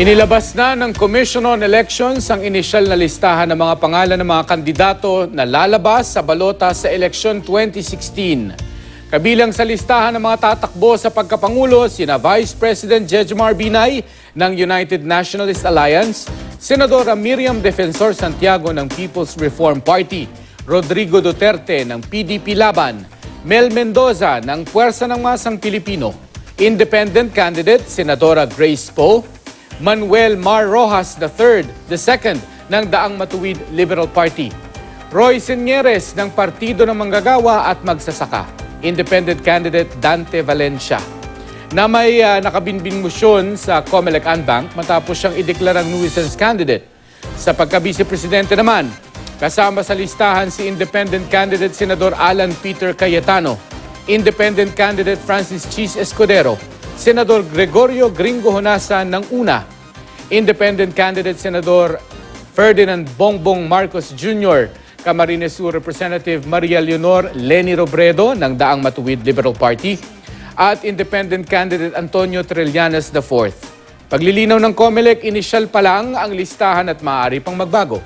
Inilabas na ng Commission on Elections ang inisyal na listahan ng mga pangalan ng mga kandidato na lalabas sa balota sa eleksyon 2016. Kabilang sa listahan ng mga tatakbo sa pagkapangulo sina Vice President Jejomar Binay ng United Nationalist Alliance, Senadora Miriam Defensor Santiago ng People's Reform Party, Rodrigo Duterte ng PDP Laban, Mel Mendoza ng Puwersa ng Masang Pilipino, Independent candidate Senadora Grace Poe, Manuel Mar Rojas II ng Daang Matuwid Liberal Party, Roy Señeres ng Partido ng Manggagawa at Magsasaka, Independent candidate Dante Valencia, na may nakabinbing motion sa Comelec Anbank matapos siyang ideklarang nuisance candidate. Sa pagka-vice-presidente naman, kasama sa listahan si Independent candidate Senador Alan Peter Cayetano, Independent candidate Francis Cheese Escudero, Senador Gregorio Gringo Honasan ng UNA, Independent candidate Senador Ferdinand Bongbong Marcos Jr., Camarines Sur Representative Maria Leonor Leni Robredo ng Daang Matuwid Liberal Party, at Independent candidate Antonio Trillanes IV. Paglilinaw ng Comelec, inisyal pa lang ang listahan at maaari pang magbago.